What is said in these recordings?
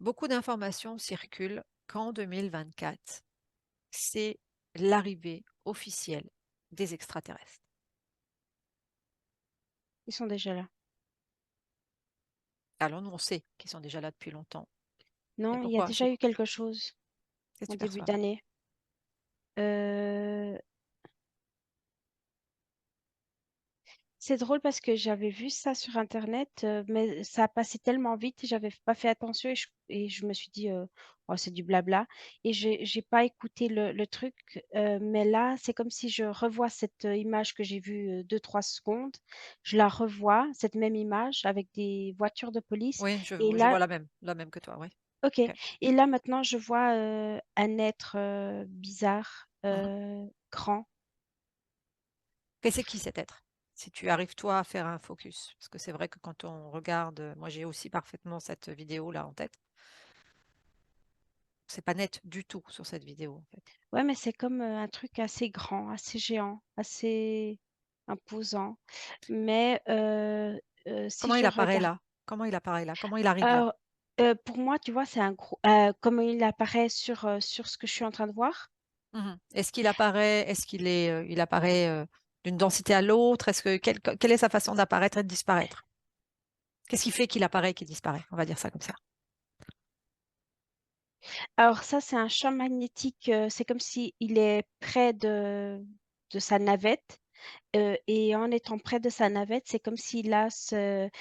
beaucoup d'informations circulent qu'en 2024, c'est l'arrivée officielle des extraterrestres. Ils sont déjà là. Alors nous, on sait qu'ils sont déjà là depuis longtemps. Mais Non, il y a pourquoi? déjà eu quelque chose Qu'est-ce que en tu début perçois? d'année. Euh, C'est drôle parce que j'avais vu ça sur Internet, mais ça a passé tellement vite, j'avais pas fait attention et je me suis dit, oh, c'est du blabla. Et j'ai pas écouté le truc, mais là, c'est comme si je revois cette image que j'ai vue 2-3 secondes. Je la revois, cette même image avec des voitures de police. Oui, Et je là, vois la même que toi, oui. ok. Ok. Et là, maintenant, je vois un être bizarre, Mhm. grand. Et c'est qui cet être? Si tu arrives toi à faire un focus, parce que c'est vrai que quand on regarde, moi j'ai aussi parfaitement cette vidéo là en tête. C'est pas net du tout sur cette vidéo en fait. Ouais, mais c'est comme un truc assez grand, assez géant, assez imposant. Mais si Comment il je apparaît regarde, là? Comment il apparaît là? Comment il arrive là? alors, pour moi, tu vois, c'est un gros, comme il apparaît sur ce que je suis en train de voir. Mhm. Est-ce qu'il apparaît, il apparaît d'une densité à l'autre? Quelle est sa façon d'apparaître et de disparaître? Qu'est-ce qui fait qu'il apparaît et qu'il disparaît? On va dire ça comme ça. Alors ça, c'est un champ magnétique, c'est comme si il est près de sa navette. Et en étant près de sa navette, c'est comme s'il a cette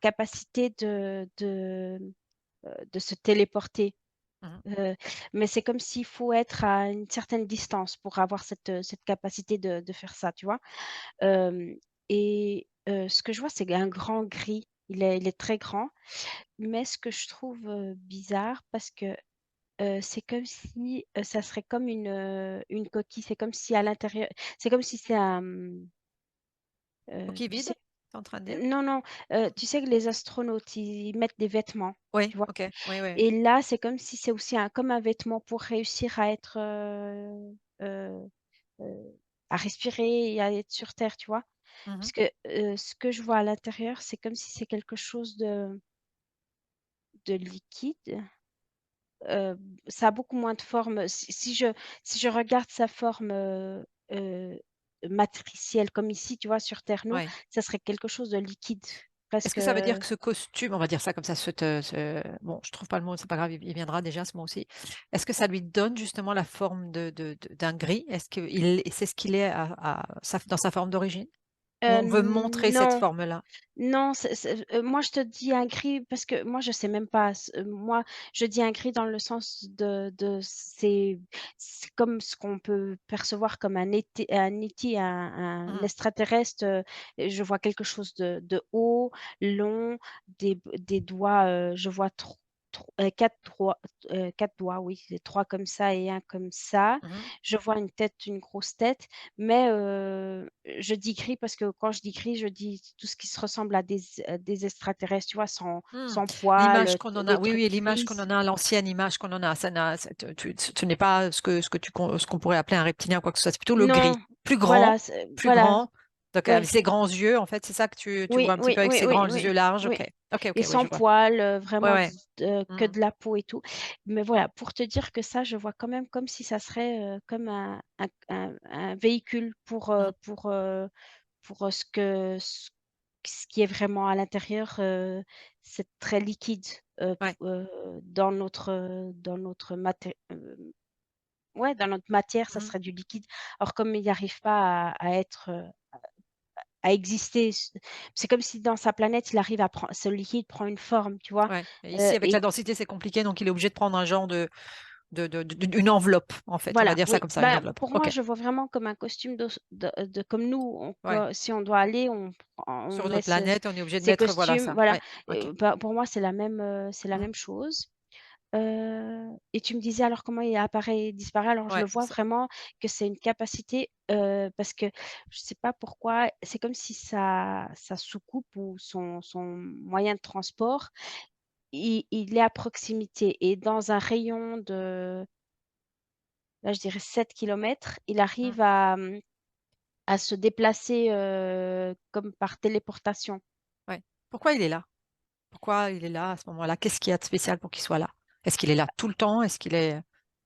capacité de se téléporter. Mhm. Heu, mais c'est comme s'il faut être à une certaine distance pour avoir cette capacité de faire ça, tu vois? Hem et ce que je vois, c'est un grand gris. Il est très grand, mais ce que je trouve, bizarre parce que, c'est comme si, ça serait comme une coquille. C'est comme si à l'intérieur c'est comme si c'est un, Coquille tu vide, sais tu es en train de dire? non, non, tu sais que les astronautes, ils mettent des vêtements, Oui, tu vois? ok, oui, oui. Et là, c'est comme si c'est aussi comme un vêtement pour réussir à être, à respirer et à être sur terre, tu vois? Mhm. Parce que, ce que je vois à l'intérieur, c'est comme si c'est quelque chose de liquide. Ça a beaucoup moins de forme. Si je regarde sa forme, heu, matricielle comme ici, tu vois, sur terre, nous, Ouais. ça serait quelque chose de liquide, Est-ce presque, que ça veut dire que ce costume, on va dire ça comme ça, bon, je trouve pas le mot, c'est pas grave, il viendra déjà ce mot aussi. Est-ce que ça lui donne justement la forme d'un gris? C'est ce qu'il est dans sa forme d'origine? Ou on veut montrer cette non. forme-là? Non, moi je te dis un gris parce que moi je sais même pas, moi je dis un gris dans le sens de c'est comme ce qu'on peut percevoir comme un ET, un Mhm, extraterrestre, et je vois quelque chose de haut, long, des doigts, je vois 4 doigts, oui, c'est 3 comme ça et un comme ça. mhm. Je vois une tête, une grosse tête, mais je dis gris parce que quand je dis gris, je dis tout ce qui se ressemble à des extraterrestres, tu vois? Sans Hmm. sans poils, L'image qu'on en a, les oui, trucs oui, qui l'image qu'on lisent. en a, l'ancienne image qu'on en a, ce n'est pas ce qu'on pourrait appeler un reptilien, quoi que ce soit, c'est plutôt le gris, Non, plus voilà, grand, plus voilà, grand, donc avec oui, ses grands yeux, en fait, c'est ça que tu vois oui, un petit oui, peu avec oui, ses oui, grands oui, yeux larges, oui, ok, ok, et ok, oui, sans je vois. poils, Ouais, vraiment ouais. que Hmm. de la peau et tout. Mais voilà, pour te dire que ça, je vois quand même comme si ça serait, comme un véhicule Mhm. pour ce qui est vraiment à l'intérieur, c'est très liquide, Ouais. ouais, dans notre matière, ça Mhm. serait du liquide. Or comme il n'arrive pas à être, à exister, c'est comme si dans sa planète, il arrive à prendre ce liquide prend une forme, tu vois? Ouais. Et ici, avec la Et densité, c'est compliqué, donc il est obligé de prendre un genre une enveloppe, en fait. On va voilà, dire ça oui. comme ça, une Bah, enveloppe. pour moi, Ok. je vois vraiment comme un costume de comme nous, Ouais. si on doit aller, on Sur met notre planète, on est obligé de ces mettre, voilà costumes, ça. voilà. Ouais. Ok. Bah, pour moi, c'est la Mhm. même chose. Et tu me disais alors comment il apparaît et disparaît. Alors je Ouais. le vois vraiment que c'est une capacité, parce que je sais pas pourquoi, c'est comme si sa soucoupe ou son moyen de transport, il est à proximité et dans un rayon de, là, je dirais 7 kilomètres, il Mhm. arrive à se déplacer, comme par téléportation. Ouais. Pourquoi il est là? Pourquoi il est là à ce moment-là? Qu'est-ce qu'il y a de spécial pour qu'il soit là? Est-ce qu'il est là tout le temps? Est-ce qu'il est...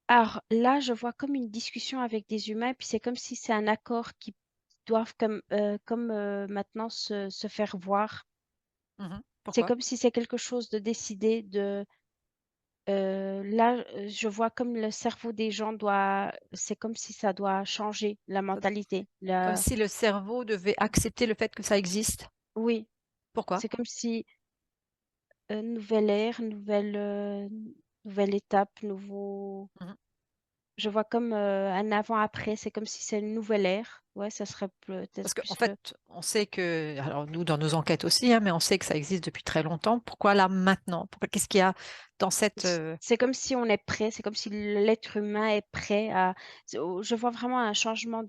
Alors là, je vois comme une discussion avec des humains, puis c'est comme si c'est un accord qui doivent maintenant se faire voir. Mhm. C'est Pourquoi? comme si c'est quelque chose de décidé, là, je vois comme le cerveau des gens c'est comme si ça doit changer la Comme mentalité. comme si le cerveau devait accepter le fait que ça existe. Oui, Pourquoi? c'est comme si nouvelle ère, nouvelle étape, Mhm. je vois comme un avant-après, c'est comme si c'est une nouvelle ère. Ouais, ça serait peut-être Parce qu'en plus fait, on sait que, alors nous, dans nos enquêtes aussi, hein, mais on sait que ça existe depuis très longtemps. Pourquoi là maintenant? Pourquoi, qu'est-ce qu'il y a dans cette... c'est comme si on est prêt, c'est comme si l'être humain est prêt à. Je vois vraiment un changement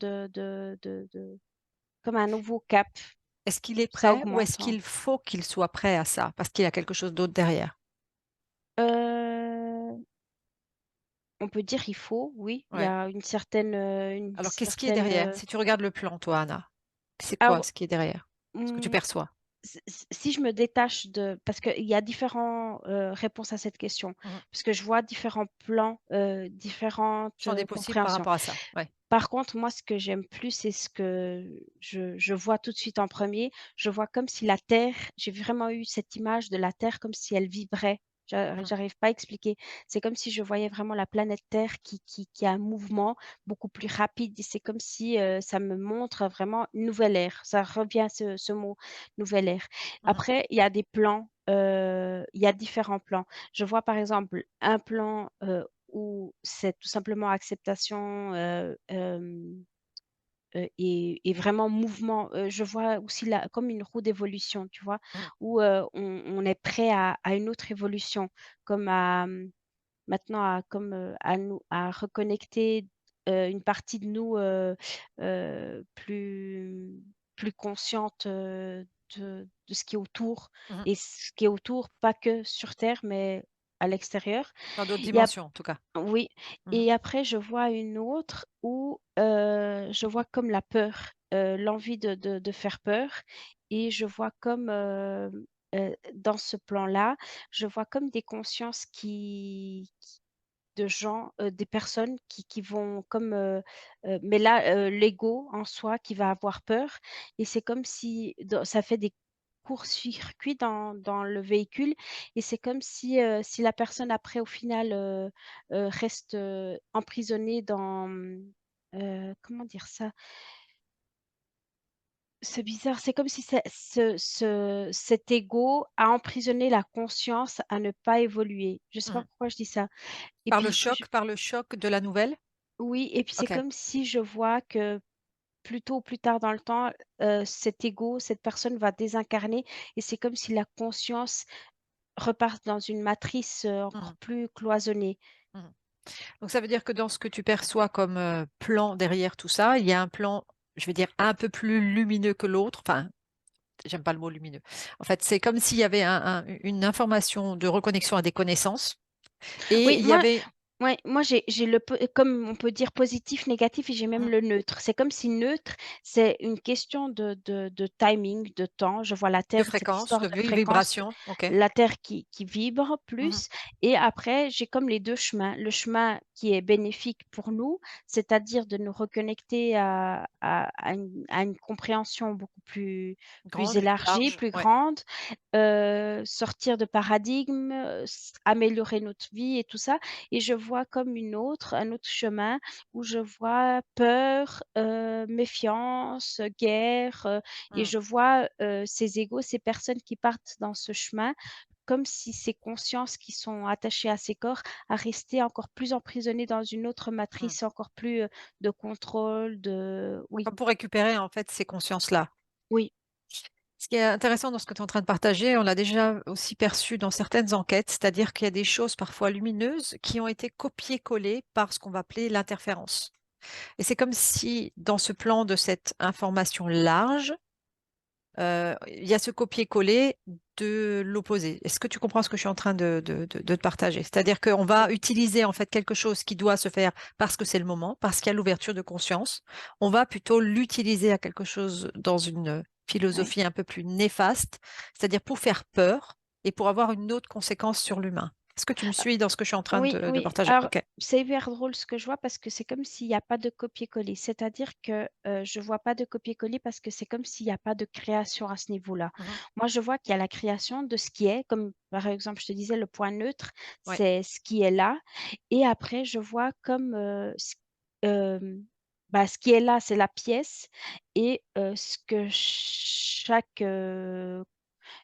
comme un nouveau cap. Est-ce qu'il est Ça prêt ou augmente, est-ce hein. qu'il faut qu'il soit prêt à ça? Parce qu'il y a quelque chose d'autre derrière. Euh, on peut dire il faut, oui. Il y Ouais. a une Alors, qu'est-ce qui est certaine. derrière? Si tu regardes le plan, toi, Anna, c'est quoi Alors, ce qui est derrière? Ce que tu hum, perçois? si je me détache parce qu'il y a différentes réponses à cette question, Mhm. parce que je vois différents plans, différentes Champ des possibles par compréhensions. rapport à ça. Ouais. Par contre, moi, ce que j'aime plus, c'est ce que je vois tout de suite en premier. Je vois comme si la Terre, j'ai vraiment eu cette image de la Terre comme si elle vibrait. Mhm. J'arrive pas à expliquer. C'est comme si je voyais vraiment la planète Terre qui a un mouvement beaucoup plus rapide. Et c'est comme si ça me montre vraiment une nouvelle ère. Ça revient ce mot, nouvelle ère. Mhm. Après, il y a des plans, il y a différents plans. Je vois par exemple un plan où c'est tout simplement acceptation, et vraiment mouvement. Je vois aussi la comme une roue d'évolution, tu vois? Mhm. Où, on est prêt à une autre évolution, comme maintenant à reconnecter, une partie de nous, plus consciente, de ce qui est autour Mhm. et ce qui est autour, pas que sur terre, mais à l'extérieur. Dans d'autres Il y a dimensions, en tout cas. Oui, Mhm. et après je vois une autre où, je vois comme la peur, l'envie de faire peur, et je vois comme, dans ce plan-là, je vois comme des consciences de gens, des personnes qui vont comme, mais là, l'ego en soi qui va avoir peur, et c'est comme si ça fait des courts-circuits dans le véhicule, et c'est comme si la personne après au final, reste, emprisonnée comment dire ça? C'est bizarre, c'est comme si cet ego a emprisonné la conscience à ne pas évoluer. Je sais pas Mhm. pourquoi je dis ça, et puis Par le choc de la nouvelle? oui, et puis c'est OK. comme si je vois que plus tôt ou plus tard dans le temps, cet ego, cette personne va désincarner, et c'est comme si la conscience repart dans une matrice, encore Mhm. plus cloisonnée. Mhm. Donc ça veut dire que dans ce que tu perçois comme plan derrière tout ça, il y a un plan, je vais dire, un peu plus lumineux que l'autre. Enfin, j'aime pas le mot lumineux. En fait, c'est comme s'il y avait une information de reconnexion à des connaissances et Oui, il y moi avait... ouais, moi j'ai comme on peut dire positif, négatif, et j'ai même Mhm. le neutre. C'est comme si neutre, c'est une question de timing, de temps. Je vois la De Terre, cette fréquence, histoire de de fréquence, vibration. OK. la Terre qui vibre Mhm. plus, et après j'ai comme les 2 chemins. Le chemin qui est bénéfique pour nous, c'est-à-dire de nous reconnecter à une compréhension beaucoup plus Grande, plus élargie, large. plus Ouais. grande, sortir de paradigmes, améliorer notre vie et tout ça, et je vois comme un autre chemin où je vois peur, méfiance, guerre, et Mhm. je vois, ces égos, ces personnes qui partent dans ce chemin, comme si ces consciences qui sont attachées à ces corps, à rester encore plus emprisonnées dans une autre Mhm. matrice, encore plus, de contrôle, oui, Comme pour récupérer en fait ces consciences-là. oui, Ce qui est intéressant dans ce que tu es en train de partager, on l'a déjà aussi perçu dans certaines enquêtes, c'est-à-dire qu'il y a des choses parfois lumineuses qui ont été copiées-collées par ce qu'on va appeler l'interférence. Et c'est comme si dans ce plan de cette information large, il y a ce copier-coller de l'opposé. Est-ce que tu comprends ce que je suis en train de te partager? C'est-à-dire qu'on va utiliser en fait quelque chose qui doit se faire parce que c'est le moment, parce qu'il y a l'ouverture de conscience. On va plutôt l'utiliser à quelque chose dans une oui, philosophie un peu plus néfaste, c'est-à-dire pour faire peur. et pour avoir une autre conséquence sur l'humain. Est-ce que tu me suis dans ce que je suis en train Oui, de oui. partager? Alors, OK. c'est hyper drôle ce que je vois parce que c'est comme s'il y a pas de copier-coller. C'est-à-dire que, je vois pas de copier-coller parce que c'est comme s'il y a pas de création à ce niveau-là. Mmh mh. Moi, je vois qu'il y a la création de ce qui est, comme par exemple, je te disais le point neutre, Ouais, c'est ce qui est là et après je vois comme, hem, bah, ce qui est là, c'est la pièce et ce que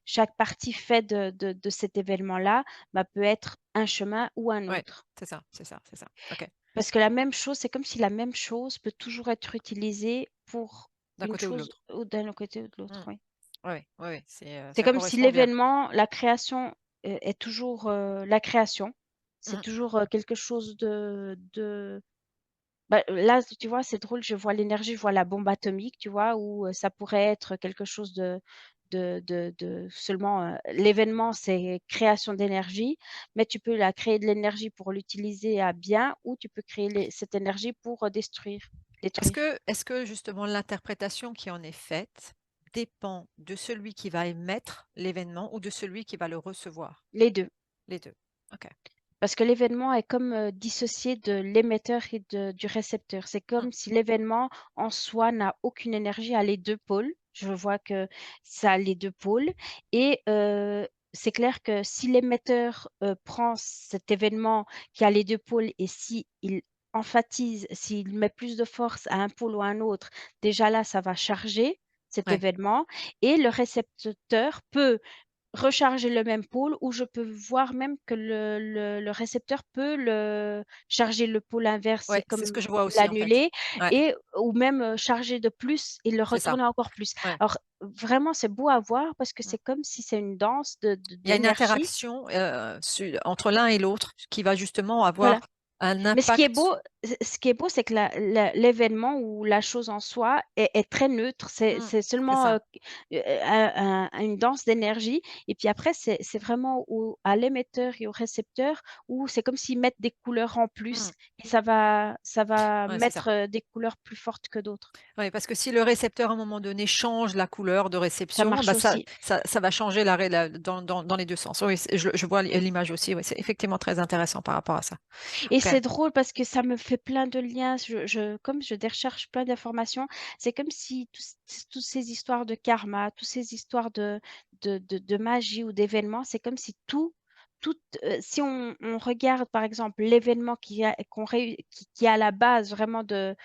chaque partie fait de cet événement-là, bah, peut être un chemin ou un ouais, autre. c'est ça, c'est ça, c'est ça. OK. Parce que la même chose, c'est comme si la même chose peut toujours être utilisée pour D'un une côté ou de chose l'autre. ou d'un côté ou de l'autre, Mmh. oui. Ouais, ouais, ouais, C'est ça comme si correspond bien. l'événement, la création, est toujours, la création. C'est Mmh. toujours, quelque chose de bah, là, tu vois, c'est drôle, je vois l'énergie, je vois la bombe atomique, tu vois? Où, ça pourrait être quelque chose de seulement, l'événement, c'est création d'énergie, mais tu peux la créer de l'énergie pour l'utiliser à bien ou tu peux créer cette énergie pour, détruire. Est-ce que justement l'interprétation qui en est faite dépend de celui qui va émettre l'événement ou de celui qui va le recevoir? Les 2. Les 2. OK. Parce que l'événement est comme, dissocié de l'émetteur et du récepteur. C'est Mmh. comme si l'événement en soi n'a aucune énergie, a les 2 pôles. Je vois que ça a les 2 pôles et c'est clair que si l'émetteur, prend cet événement qui a les 2 pôles et s'il emphatise, s'il met plus de force à un pôle ou à un autre, déjà là, ça va charger cet Ouais. événement et le récepteur peut recharger le même pôle ou je peux voir même que le récepteur peut le charger le pôle inverse, c'est Ouais, c'est ce comme que je vois aussi en fait. l'annuler Ouais, et ou même, charger de plus et le c'est ça. retourner encore plus. Ouais. Alors vraiment, c'est beau à voir parce que Mmh. c'est comme si c'est une danse Il y a une d'énergie. interaction, entre l'un et l'autre qui va justement Voilà. avoir un Mais ce qui est impact. beau ce qui est beau, c'est que l'événement ou la chose en soi est très neutre. Mmh, C'est c'est seulement, ça. une danse d'énergie et puis après c'est vraiment à l'émetteur et au récepteur où c'est comme s'ils mettent des couleurs en Mmh. plus et ça va Ouais, c'est ça. mettre, des couleurs plus fortes que d'autres. Oui, parce que si le récepteur, à un moment donné, change la couleur de Ça réception, marche bah, aussi. ça va changer la dans les 2 sens. Oui, je vois l'image aussi, oui, c'est effectivement très intéressant par rapport à ça. Et OK. c'est drôle parce que ça me fait plein de liens. Comme je recherche plein d'informations, c'est comme si toutes ces histoires de karma, toutes ces histoires de magie ou d'événements, c'est comme si si on regarde par exemple l'événement qui est à la base vraiment de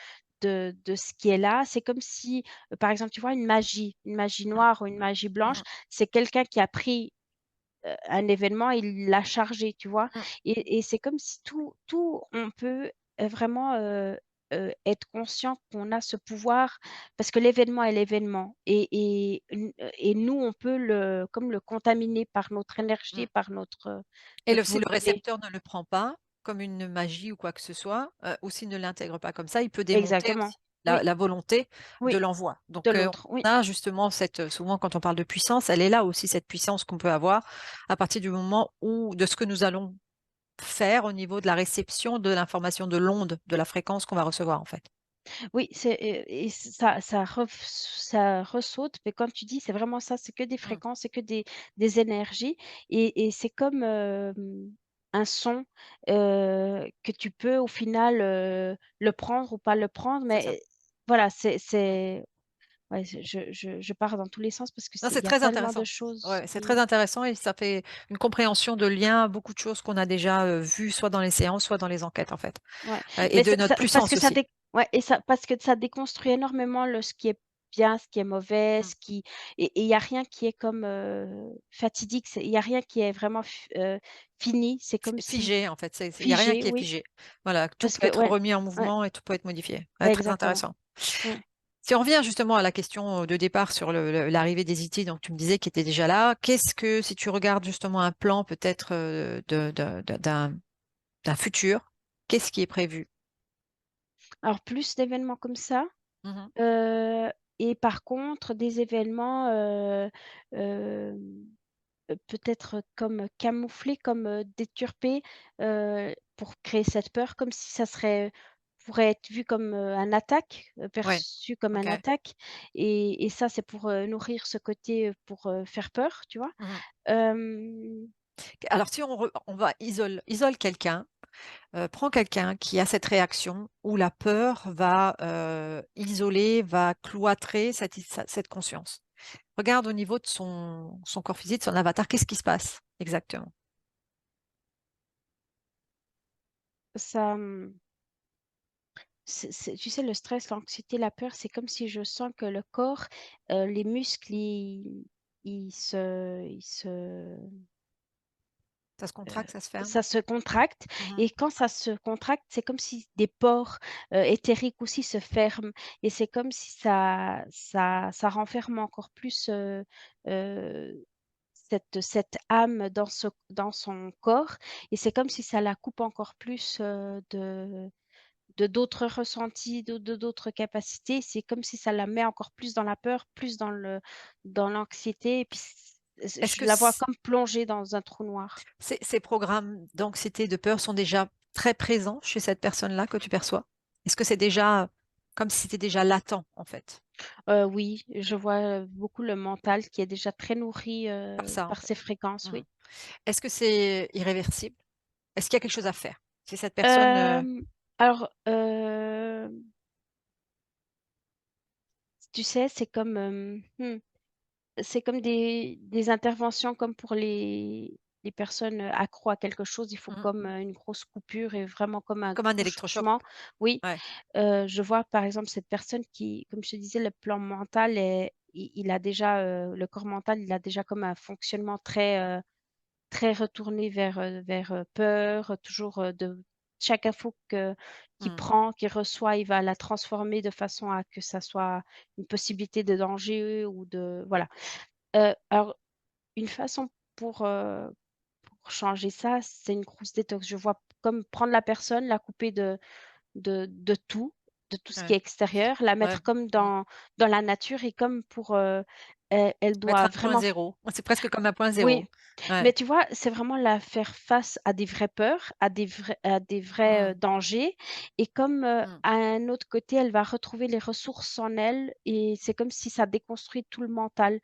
ce qui est là, c'est comme si, par exemple, tu vois une magie Mmh, noire ou une magie blanche, mmh, c'est quelqu'un qui a pris un événement, il l'a chargé, tu vois? mmh. Et c'est comme si on peut, vraiment, être conscient qu'on a ce pouvoir parce que l'événement est l'événement et nous, on peut le contaminer par notre énergie, Mmh. par Et notre si le volonté. récepteur ne le prend pas comme une magie ou quoi que ce soit, ou s'il ne l'intègre pas comme ça, il peut démonter Exactement. aussi Oui, la volonté de oui, l'envoi. de Donc, l'autre, oui. on a justement souvent quand on parle de puissance, elle est là aussi cette puissance qu'on peut avoir à partir du moment où de ce que nous allons faire au niveau de la réception de l'information, de l'onde, de la fréquence qu'on va recevoir, en fait. Oui, et ça ressaute, mais comme tu dis, c'est vraiment ça, c'est que des Mmh. fréquences, c'est que des énergies et c'est comme, un son, que tu peux au final, le prendre ou pas le prendre, C'est ça. mais voilà, Mmh. ouais, je pars dans tous les sens parce que Non, c'est il y a très tellement de intéressant. choses Ouais, c'est très qui intéressant et ça fait une compréhension de lien à beaucoup de choses qu'on a déjà, vues soit dans les séances, soit dans les enquêtes, en fait, ouais, et mais de notre parce puissance que ça aussi. dé ouais et ça parce que ça déconstruit énormément ce qui est bien, ce qui est mauvais, Mmh. et il y a rien qui est comme, fatidique, il y a rien qui est vraiment fini. C'est comme C'est si figé, en fait, il y a rien figé, qui est oui, figé. Voilà, tout parce peut que être ouais, remis en ouais, mouvement et tout peut être modifié. Ouais, très exactement, intéressant. ouais. Si on revient justement à la question, de départ sur l'arrivée des IT, donc tu me disais qu'ils étaient déjà là. Qu'est-ce que si tu regardes justement un plan peut-être, d'un futur, qu'est-ce qui est prévu? Alors plus d'événements comme ça, Mmh mh. heu et par contre des événements, hem peut-être comme camouflés, comme, déturpés, pour créer cette peur, comme si ça serait pourrait être vu comme, un attaque, Ouais, perçu comme un OK. attaque et ça, c'est pour, nourrir ce côté, pour, faire peur, tu vois? Mmh. Hem, Alors si on va isole quelqu'un, prends quelqu'un qui a cette réaction où la peur va, isoler, va cloîtrer cette conscience. Regarde au niveau de son corps physique, de son avatar, qu'est-ce qui se passe exactement? ça, c'est tu sais, le stress, l'anxiété, la peur, c'est comme si je sens que le corps, les muscles, ils se Ça se contracte, ça se ferme? ça se contracte Mmh. et quand ça se contracte, c'est comme si des pores, éthériques aussi se ferment et c'est comme si ça renferme encore plus, heu, cette âme dans son corps et c'est comme si ça la coupe encore plus, de d'autres ressentis, de d'autres capacités. C'est comme si ça la met encore plus dans la peur, plus dans l'anxiété et puis Est-ce je que la vois comme plongée dans un trou noir. ces programmes d'anxiété, de peur sont déjà très présents chez cette personne-là que tu perçois? Est-ce que c'est déjà, comme si c'était déjà latent, en fait, Oui, je vois, beaucoup le mental qui est déjà très nourri, par ça, en par fait? ces fréquences, Mmh. oui. Est-ce que c'est irréversible? Est-ce qu'il y a quelque chose à faire? Si cette personne, Alors, tu sais, c'est comme des interventions comme pour les personnes, accros à quelque chose. Il faut mmh, comme, une grosse coupure et vraiment comme un comme un gros électrochoc? changement. Oui, Ouais. je vois par exemple cette personne qui, comme je te disais, le plan mental est il a déjà, le corps mental, il a déjà comme un fonctionnement très retourné vers peur, toujours, de chaque info qu'il Mmh. prend, qu'il reçoit, il va la transformer de façon à que ça soit une possibilité de danger ou de voilà. Alors une façon pour changer ça, c'est une grosse détox. Je vois comme prendre la personne, la couper de tout ce qui Ouais. est extérieur, la Ouais. mettre comme Mmh. dans la nature et comme pour, elle Mettre doit un point vraiment zéro. C'est presque comme un point oui, zéro. Ouais. mais tu vois, c'est vraiment la faire face à des vraies peurs, à des vrais, Mmh. dangers et comme, Mmh. à un autre côté, elle va retrouver les ressources en elle et c'est comme si ça déconstruit tout le mental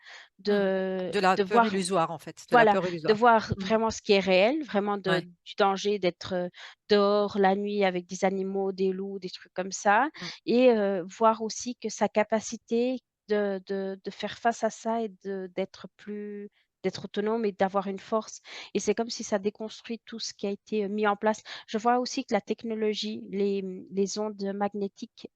Mmh. de De la de peur voir illusoire, en fait, de la voilà, peur de illusoire. voir Mmh. vraiment ce qui est réel, vraiment Ouais. du danger d'être, dehors la nuit avec des animaux, des loups, des trucs comme ça Mmh. et voir aussi que sa capacité de faire face à ça et d'être autonome et d'avoir une force et c'est comme si ça déconstruit tout ce qui a été, mis en place. Je vois aussi que la technologie, les ondes magnétiques,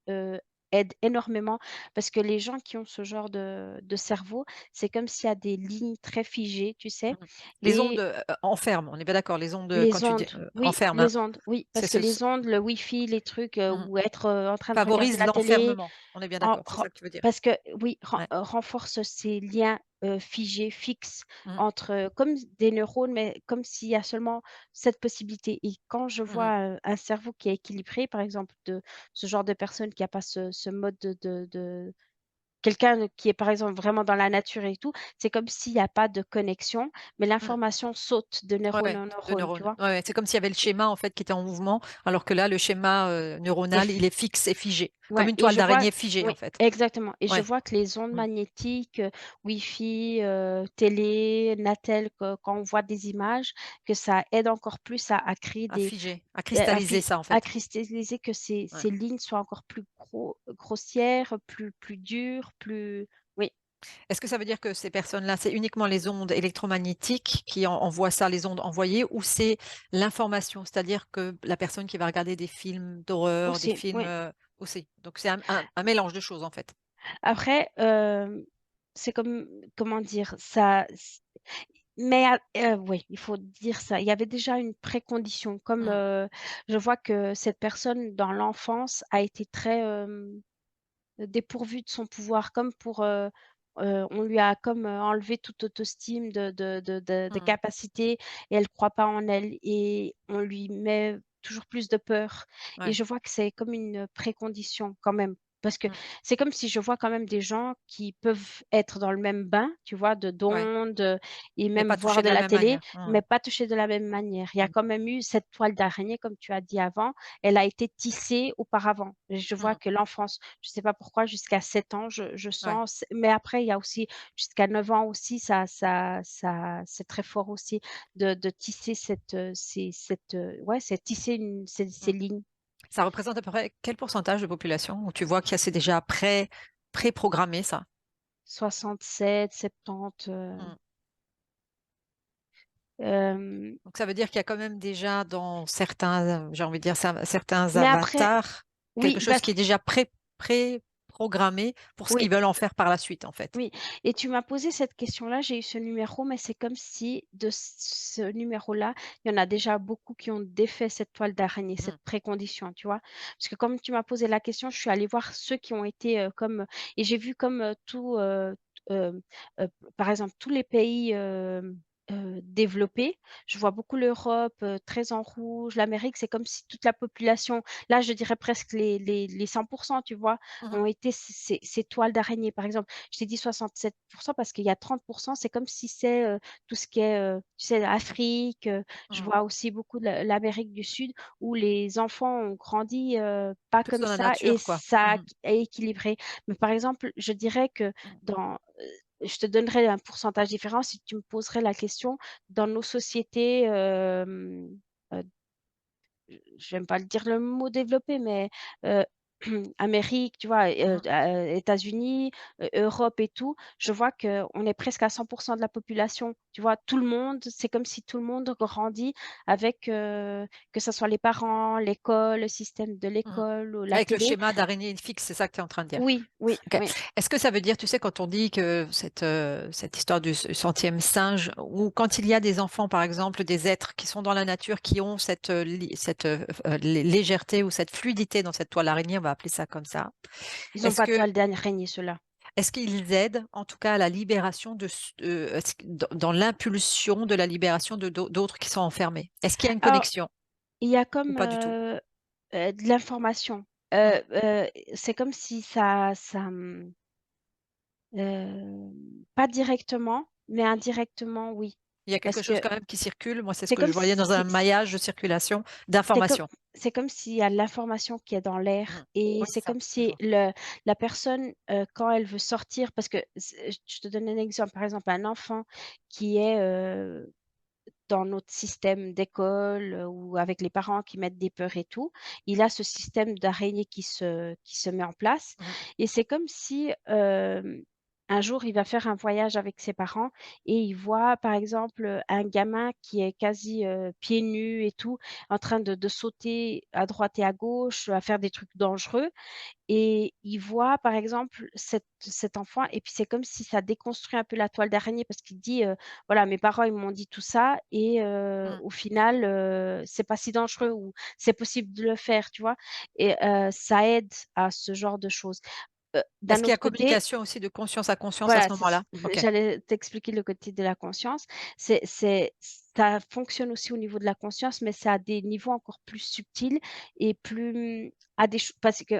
aident énormément parce que les gens qui ont ce genre de cerveau, c'est comme s'il y a des lignes très figées, tu sais? Mmh. Les ondes, Et enferment, on est bien d'accord? Les ondes, quand les tu dis, ondes, oui, enferment, hein? les ondes, oui, C'est parce que ce les ondes, le wifi, les trucs, mmh. ou être, en train de regarder Favorise la télé, l'enfermement, on est bien en d'accord, c'est ren ça que tu veux dire? parce que oui, Ouais. renforce ces liens, figés, fixes Mmh. entre, comme des neurones, mais comme s'il y a seulement cette possibilité et quand je Mmh mh. vois, un cerveau qui est équilibré, par exemple, de ce genre de personne qui a pas ce mode de quelqu'un qui est, par exemple, vraiment dans la nature et tout, c'est comme s'il y a pas de connexion, mais Mmh. l'information saute de Ouais, neurone ouais, en de neurone, tu neurones. vois? Ouais, ouais, c'est comme s'il y avait le schéma, en fait, qui était en mouvement, alors que là, le schéma, Et neuronal, il est fixe et figé, comme ouais une et toile je vois d'araignée figée, en oui, fait. exactement et je Ouais. vois que les ondes Mmh. magnétiques, Wi-Fi, télé, Natel, quand on voit des images, que ça aide encore plus à créer À des figer, à à cristalliser fi ça, en à fait. cristalliser que ces Ouais. ces lignes soient encore plus grossières, plus dures, plus oui, Est-ce que ça veut dire que ces personnes-là, c'est uniquement les ondes électromagnétiques qui envoient ça, les ondes envoyées, ou c'est l'information? C'est-à-dire que la personne qui va regarder des films d'horreur, des aussi, films, oui. aussi? Donc c'est un mélange de choses, en fait? Après, c'est comme comment dire? Ça s mais oui, il faut dire ça. Il y avait déjà une précondition comme, Mmh. je vois que cette personne dans l'enfance a été très, dépourvue de son pouvoir comme pour, on lui a comme, enlevé toute autoestime de Mmh. capacité et elle croit pas en elle et on lui met toujours plus de peur et Ouais. je vois que c'est comme une précondition quand même. Parce que Mmh. c'est comme si je vois quand même des gens qui peuvent être dans le même bain, tu vois, Ouais, d'ondes, et mais même pas voir touché de de la la même télé, manière. Mmh. mais pas touchés de la même manière. Il y a Mmh. quand même eu cette toile d'araignée, comme tu as dit avant, elle a été tissée auparavant. Et je vois Mmh. que l'enfance, je sais pas pourquoi, jusqu'à 7 ans, je Ouais. sens, mais après il y a aussi jusqu'à 9 ans aussi, c'est très fort aussi de tisser ouais, c'est tisser ces Mmh. lignes. Ça représente à peu près quel pourcentage de population où tu vois que c'est déjà préprogrammé ça? 67, 70, Mmh. hem, Donc ça veut dire qu'il y a quand même déjà dans certains, j'ai envie de dire certains mais après avatars, quelque oui, chose parce qui est déjà préprogrammé pour ce oui, qu'ils veulent en faire par la suite, en fait. oui, et tu m'as posé cette question-là, j'ai eu ce numéro, mais c'est comme si de ce numéro-là, il y en a déjà beaucoup qui ont défait cette toile d'araignée, Mmh. cette précondition, tu vois? Parce que comme tu m'as posé la question, je suis allée voir ceux qui ont été, et j'ai vu comme, hem, par exemple, tous les pays, développés. Je vois beaucoup l'Europe, très en rouge, l'Amérique, c'est comme si toute la population, là, je dirais presque les 100, tu vois? Mmh. Ont été ces toiles d'araignée. Par exemple, je t'ai dit 67 parce qu'il y a 30, c'est comme si c'est, tout ce qui est, tu sais, Afrique, je Mmh. vois aussi beaucoup de l'Amérique du Sud où les enfants ont grandi, pas Plus comme dans la ça, et nature, quoi. ça Mmh. est équilibré. Mais par exemple, je dirais que Mmh. dans, je te donnerais un pourcentage différent si tu me poserais la question dans nos sociétés, heu j'aime pas le dire le mot développé, mais heu, Amérique, tu vois? Mmh. États-Unis, Europe et tout, je vois qu'on est presque à 100 de la population, tu vois? Tout le monde, c'est comme si tout le monde grandit avec, que ça soit les parents, l'école, le système de Mmh. l'école ou la Avec le télé. schéma d'araignée fixe, c'est ça que tu es en train de dire? Oui, oui, OK. oui. Est-ce que ça veut dire, tu sais, quand on dit que cette histoire du centième singe, ou quand il y a des enfants, par exemple, des êtres qui sont dans la nature, qui ont légèreté ou cette fluidité dans cette toile araignée, on va appeler ça comme ça. Ils ont Est-ce pas de que, toile d'araignée ceux-là. est-ce qu'ils aident, en tout cas, à la libération dans l'impulsion de la libération d'autres qui sont enfermés? Est-ce qu'il y a une Alors, connexion il y a ou comme, pas du tout? de l'information. Mmh. C'est comme si pas directement, mais indirectement, oui. Il y a Parce quelque chose que quand même qui circule. Moi, c'est ce c'est que comme je voyais dans un si maillage de circulation c'est comme d'informations. c'est comme s'il y a de l'information qui est dans l'air, Mmh. et Oui, c'est c'est ça comme que je si vois. la personne, quand elle veut sortir, parce que je te donne un exemple, par exemple, un enfant qui est, dans notre système d'école, ou avec les parents qui mettent des peurs et tout, il a ce système d'araignée qui se met en place, Mmh. et c'est comme si, un jour, il va faire un voyage avec ses parents et il voit, par exemple, un gamin qui est quasi, pieds nus et tout, en train de sauter à droite et à gauche, à faire des trucs dangereux, et il voit, par exemple, cet enfant, et puis c'est comme si ça déconstruit un peu la toile d'araignée parce qu'il dit, «Voilà, mes parents, ils m'ont dit tout ça et Mmh. au final, c'est pas si dangereux, ou c'est possible de le faire», tu vois? Et ça aide à ce genre de choses. Est-ce D'un qu'il y a autre côté, communication aussi de conscience à conscience à ce voilà, moment-là? OK. j'allais t'expliquer le côté de la conscience. Ça fonctionne aussi au niveau de la conscience, mais c'est à des niveaux encore plus subtils et plus, à des ch parce que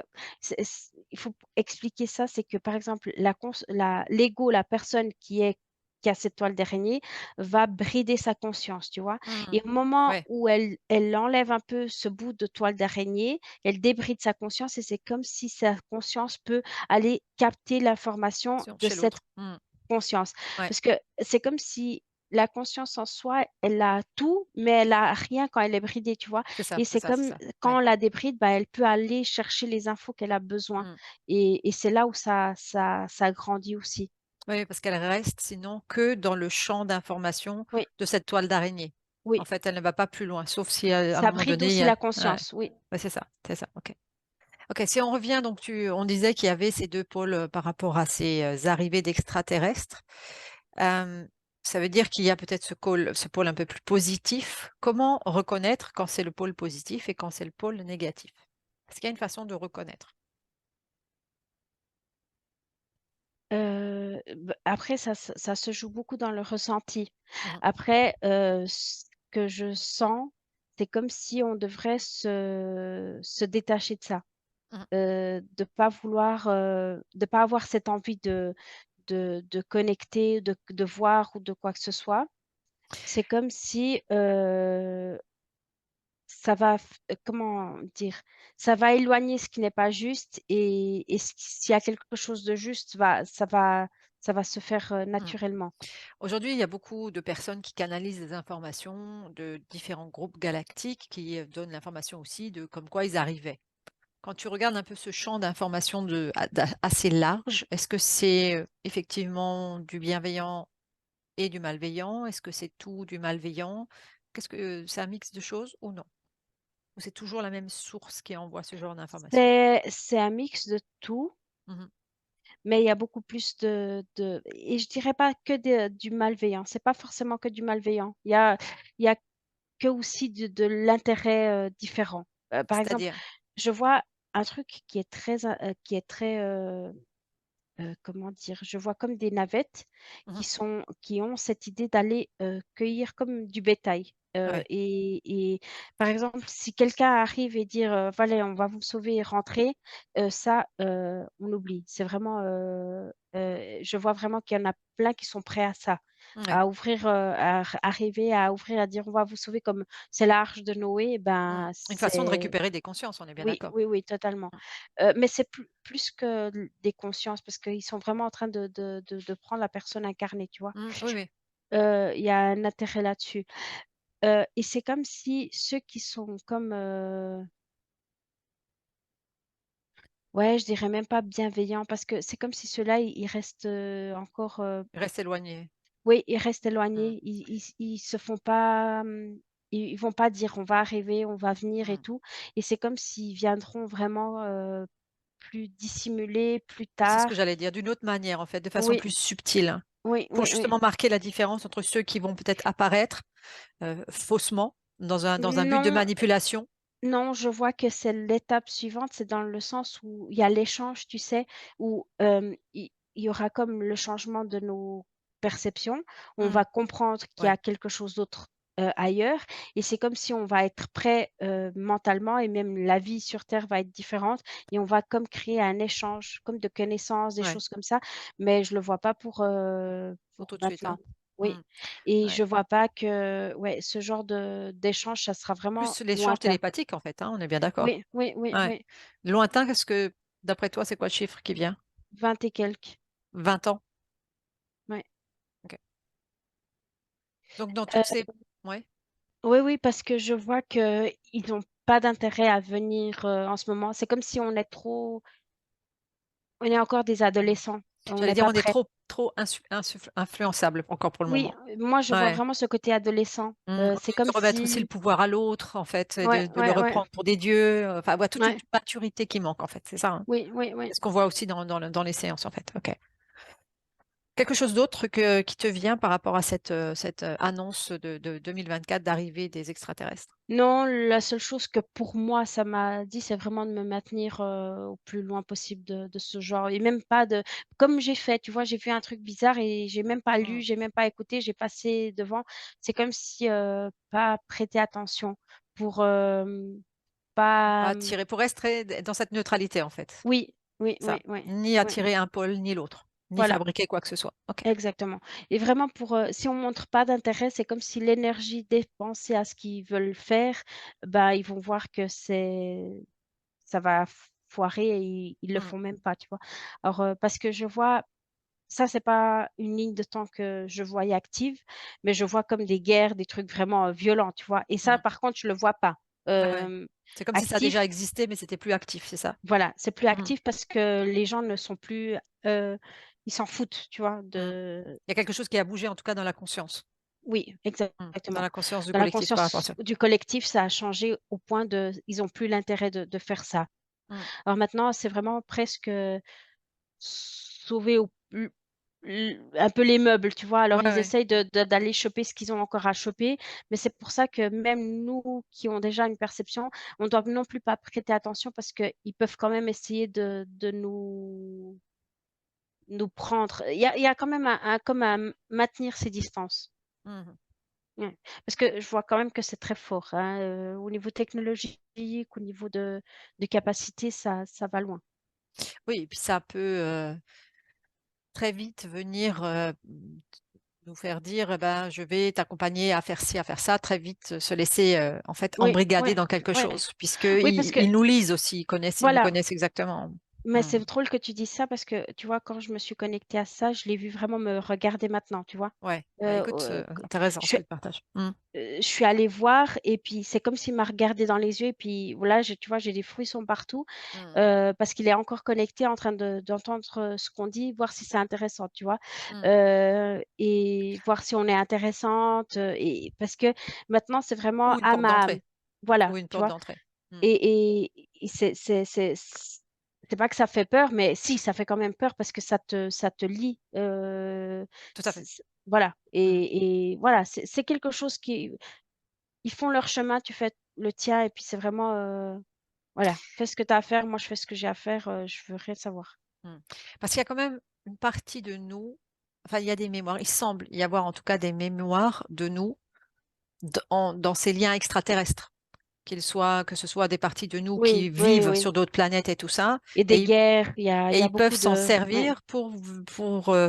il faut expliquer ça, c'est que, par exemple, l'ego, la personne qui a cette toile d'araignée va brider sa conscience, tu vois? Mmh. Et au moment Ouais, où elle enlève un peu ce bout de toile d'araignée, elle débride sa conscience, et c'est comme si sa conscience peut aller capter l'information de chez cette l'autre. Mmh. conscience. Ouais, Parce que c'est comme si la conscience en soi, elle a tout, mais elle a rien quand elle est bridée, tu vois? Et c'est c'est ça, c'est comme ça. quand Ouais. on la débride, bah, elle peut aller chercher les infos qu'elle a besoin, Mmh. et c'est là où ça grandit aussi. Oui, parce qu'elle reste sinon que dans le champ d'information Oui, de cette toile d'araignée. En oui, fait, elle ne va pas plus loin, sauf si à un ça moment bride donné, il aussi y a la ouais, conscience, oui. ouais, c'est ça, OK. OK, si on revient donc on disait qu'il y avait ces 2 pôles, par rapport à ces, arrivées d'extraterrestres. Hem, Ça veut dire qu'il y a peut-être ce pôle un peu plus positif. Comment reconnaître quand c'est le pôle positif et quand c'est le pôle négatif? Est-ce qu'il y a une façon de reconnaître? Après ça se joue beaucoup dans le ressenti. Mmh. Après, ce que je sens, c'est comme si on devrait se détacher de ça. Mmh. de pas avoir cette envie de connecter, de voir ou de quoi que ce soit. C'est comme si, ça va comment dire? Ça va éloigner ce qui n'est pas juste et s'il y a quelque chose de juste, ça va se faire, Mmh. naturellement. Aujourd'hui, il y a beaucoup de personnes qui canalisent des informations de différents groupes galactiques qui, donnent l'information aussi de comme quoi ils arrivaient. Quand tu regardes un peu ce champ d'information assez large, est-ce que c'est, effectivement du bienveillant et du malveillant? Est-ce que c'est tout du malveillant? Qu'est-ce que c'est un mix de choses ou non? Ou c'est toujours la même source qui envoie ce genre d'informations? C'est un mix de tout, Mmh. mais il y a beaucoup plus de et je dirais pas que du malveillant, c'est pas forcément que du malveillant. Il y a que aussi de l'intérêt, différent. Par exemple, C'est-à-dire? je vois un truc qui est très, comment dire? Je vois comme des navettes Mmh. qui ont cette idée d'aller, cueillir comme du bétail, Ouais, et par exemple, si quelqu'un arrive et dire, «Voilà, on va vous sauver et rentrer», ça, on oublie. C'est vraiment, je vois vraiment qu'il y en a plein qui sont prêts à ça, ouais. à ouvrir, arriver à ouvrir, à dire: «On va vous sauver», comme c'est l'arche de Noé, Mmh. ben, Une façon de c'est récupérer des consciences, on est bien oui, d'accord. oui, oui, totalement. Mmh. Mais c'est plus que des consciences parce qu'ils sont vraiment en train de prendre la personne incarnée, tu vois? Mmh, oui, oui. Il y a un intérêt là-dessus. Et c'est comme si ceux qui sont comme, ouais, je dirais même pas bienveillants parce que c'est comme si ceux-là, ils restent, encore, Reste éloigné. oui, ils restent Mmh, éloignés. Ils se font pas, ils vont pas dire: «On va arriver, on va venir» et mmh. tout et c'est comme s'ils viendront vraiment, plus dissimulés, plus C'est ce que tard. j'allais dire, d'une autre manière, en fait, de façon Oui, plus subtile, oui, pour oui, oui. justement marquer la différence entre ceux qui vont peut-être apparaître, faussement dans un but de Non, manipulation. non, je vois que c'est l'étape suivante, c'est dans le sens où il y a l'échange, tu sais? Où, il y aura comme le changement de nos perceptions. On Mmh, va comprendre qu'il y ouais, a quelque chose d'autre, ailleurs et c'est comme si on va être prêt, mentalement et même la vie sur terre va être différente et on va comme créer un échange, comme de connaissances, des ouais, choses comme ça, mais je le vois pas pour pour tout de suite, maintenant. là. Oui Mmh, et ouais. je vois pas que ouais, ce genre d'échange, ça sera vraiment Plus l'échange lointain. télépathique, en fait, hein, on est bien d'accord? Oui, oui, oui, Ouais. oui, Lointain, qu'est-ce que d'après toi, c'est quoi le chiffre qui vient? 20 et quelques, 20 ans? ouais. OK. Donc dans toutes Heu, ces ouais, oui, oui, parce que je vois qu'ils ont pas d'intérêt à venir, en ce moment. C'est comme si on est encore des mmh. adolescents, on J'allais n'est dire pas on est prêts. trop influençable encore pour le Oui, moment. moi je vois Ouais. vraiment ce côté adolescent. Au C'est lieu comme de remettre aussi le si pouvoir à l'autre en fait et ouais, de le ouais, ouais, reprendre pour des dieux, enfin voilà, toute une ouais. maturité qui manque en fait, c'est ça, hein? Oui, oui, oui. C'est ce qu'on voit aussi dans les séances en fait, OK. Quelque chose d'autre que qui te vient par rapport à cette annonce de 2024 d'arrivée des extraterrestres? Non, la seule chose que pour moi ça m'a dit, c'est vraiment de me maintenir, au plus loin possible de ce genre et même pas de comme j'ai fait, tu vois? J'ai vu un truc bizarre et j'ai même pas lu, Mmh. j'ai même pas écouté, j'ai passé devant. C'est comme si, pas prêter attention pour, Pas pas, attirer pour rester dans cette neutralité en fait, oui, oui, ça? oui, oui, Ni oui, attirer un pôle ni l'autre, ni voilà, fabriquer quoi que ce soit. OK. exactement et vraiment pour, si on montre pas d'intérêt, c'est comme si l'énergie dépensée à ce qu'ils veulent faire, bah, ils vont voir que ça va foirer et ils le Mmh. font même pas, tu vois? Alors, parce que je vois ça, c'est pas une ligne de temps que je voyais active, mais je vois comme des guerres, des trucs vraiment, violents, tu vois? Et ça, Mmh. par contre, je le vois pas, Ouais, ouais. C'est comme si ça a déjà actif. existé, mais c'était plus actif, c'est ça? Voilà, c'est plus Mmh. actif parce que les gens ne sont plus, ils s'en foutent, tu vois? Mmh. Il y a quelque chose qui a bougé en tout cas dans la conscience. Oui, Dans exactement. la conscience du Dans la collectif par rapport à conscience ça. du collectif, ça a changé au point de ils ont plus l'intérêt de faire ça. Mmh. Alors maintenant, c'est vraiment presque, sauver au plus un peu les meubles, tu vois? Ouais, Alors ils ouais. essayent d'aller choper ce qu'ils ont encore à choper, mais c'est pour ça que même nous qui ont déjà une perception, on doit non plus pas prêter attention parce qu'ils peuvent quand même essayer de nous prendre. Il y a quand même un comme un maintenir ses distances. Mmh. Ouais. Parce que je vois quand même que c'est très fort, hein, au niveau technologique, au niveau de capacité, ça va loin. Oui, et puis ça peut, très vite venir, nous faire dire: «Eh ben, je vais t'accompagner à faire ci, à faire ça», très vite, se laisser, en fait, Oui, embrigader ouais, dans quelque ouais. chose Oui, parce puisqu'ils que ils nous lisent aussi, ils nous voilà. connaissent exactement. Mais Mmh. c'est drôle que tu dises ça parce que, tu vois, quand je me suis connectée à ça, je l'ai vu vraiment me regarder maintenant, tu vois? Ouais, bah, écoute, Q intéressant je ce suis que tu partages. Mmh. je suis allée voir et puis c'est comme s'il m'a regardé dans les yeux et puis voilà, tu vois, j'ai des frissons partout, Mmh. parce qu'il est encore connecté en train d'entendre, ce qu'on dit, voir si c'est intéressant, tu vois? Mmh. Et voir si on est intéressante, et parce que maintenant c'est vraiment Ou une porte âme à âme. d'entrée, Voilà, ou une tu porte vois? d'entrée. Mmh. Et c'est pas que ça fait peur, mais si, ça fait quand même peur parce que ça te lie, Tout à fait. c voilà Mmh. et voilà, c'est quelque chose qui ils font leur chemin, tu fais le tien et puis c'est vraiment, voilà, fais ce que tu as à faire, moi je fais ce que j'ai à faire, je veux rien savoir. Mmh. Parce qu'il y a quand même une partie de nous, enfin, il y a des mémoires, il semble y avoir en tout cas des mémoires de nous dans ces liens extraterrestres. Que ce soit des parties de nous Oui, qui oui, vivent oui sur d'autres planètes et tout ça, et des et guerres, il et y a ils peuvent beaucoup s'en de ouais, servir pour,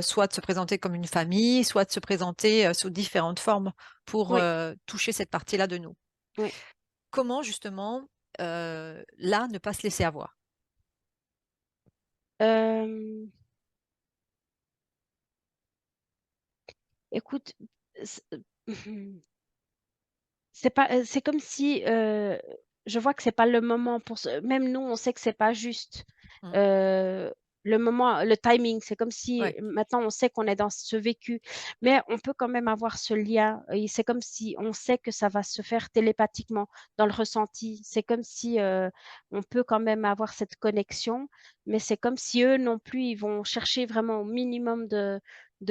soit de se présenter comme une famille, soit de se présenter, sous différentes formes pour, oui, toucher cette partie-là de nous. oui. Comment justement, là, ne pas se laisser avoir? Hem, écoute, c c'est pas, c'est comme si, je vois que c'est pas le moment pour se même nous, on sait que c'est pas juste. Mmh. Heu, le moment, le timing, c'est comme si Ouais, maintenant on sait qu'on est dans ce vécu, mais on peut quand même avoir ce lien et c'est comme si on sait que ça va se faire télépathiquement dans le ressenti. C'est comme si, on peut quand même avoir cette connexion, mais c'est comme si eux non plus, ils vont chercher vraiment au minimum de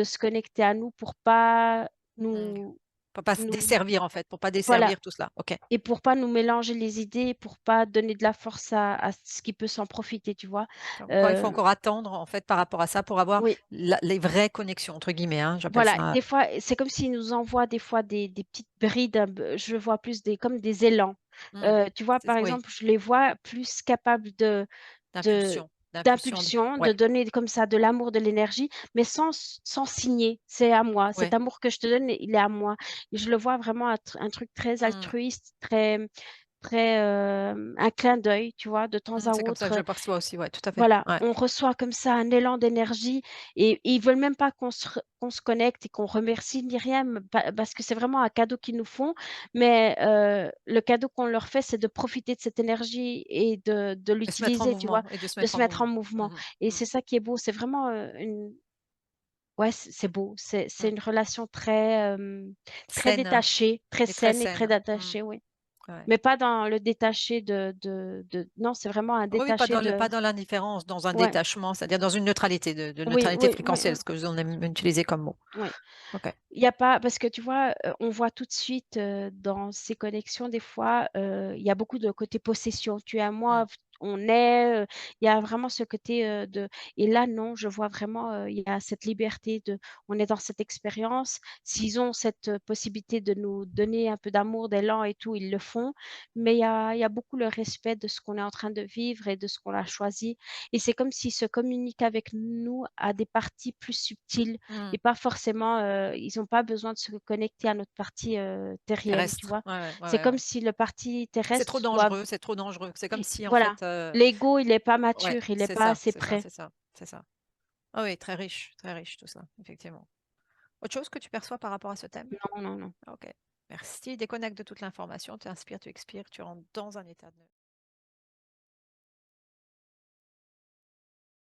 se connecter à nous pour pas mmh, nous pour pas se nous desservir en fait, pour pas voilà desservir tout cela. OK. et pour pas nous mélanger les idées, pour pas donner de la force à ce qui peut s'en profiter, tu vois? Encore il faut Hem, encore attendre en fait par rapport à ça pour avoir oui, la les «vraies connexions» entre guillemets, hein, j'appelle voilà, ça. des fois, c'est comme s'ils nous envoient des fois des petites brides un peu je vois plus des comme des élans. Mmh. Tu vois, par Oui, exemple, je les vois plus capables de d'impulsion de d'impulsion, de ouais, donner comme ça de l'amour, de l'énergie, mais sans signer. C'est à moi. Cet ouais. amour que je te donne, il est à moi et je le vois vraiment un truc très Mmh. altruiste, très, un clin d'œil, tu vois? De temps Mmh, à c'est comme ça que je autre, le perçois aussi, ouais, tout à fait. voilà, Ouais. on reçoit comme ça un élan d'énergie et ils veulent même pas qu'on se connecte et qu'on remercie ni rien, parce que c'est vraiment un cadeau qu'ils nous font, mais le cadeau qu'on leur fait, c'est de profiter de cette énergie et de De se mettre en l'utiliser, tu vois? mouvement et de se De mettre se en mettre en mouvement. mouvement Mmh et mh. Mmh. c'est ça qui est beau, c'est vraiment, une ouais, c'est beau, c'est Mmh. une relation très, très Saine détachée, très et très saine et très saine. Mmh. détachée, oui. Ouais. Mais pas dans le détaché de non, c'est vraiment un Oui, oui, détaché de pas dans l'indifférence, dans un ouais, détachement, c'est-à-dire dans une neutralité, de oui, neutralité oui, oui, fréquentielle, oui, ce que on aime utiliser comme mot. oui. OK. Il y a pas parce que tu vois, on voit tout de suite, dans ces connexions des fois, il y a beaucoup de côté possession. Tu es à Mmh. moi, on est, il y a vraiment ce côté, de et là non, je vois vraiment, il y a cette liberté de on est dans cette expérience. S'ils ont cette, possibilité de nous donner un peu d'amour, d'élan et tout, ils le font. Mais il y a beaucoup le respect de ce qu'on est en train de vivre et de ce qu'on a choisi et c'est comme s'ils se communiquent avec nous à des parties plus subtiles Mmh. et pas forcément, ils ont pas besoin de se connecter à notre partie, terrienne, tu Terrestre. vois? Ouais, ouais, ouais, C'est ouais, comme ouais. si le partie terrestre doivent C'est trop dangereux. C'est comme si en voilà, fait, l'ego, il est pas ouais, mature, il est c'est pas ça, assez c'est ça, prêt. c'est ça, c'est ça. Ah oui, très riche tout ça, effectivement. Autre chose que tu perçois par rapport à ce thème? Non, non, non. OK. Merci. Déconnecte de toute l'information, tu inspires, tu expires, tu rentres dans un état de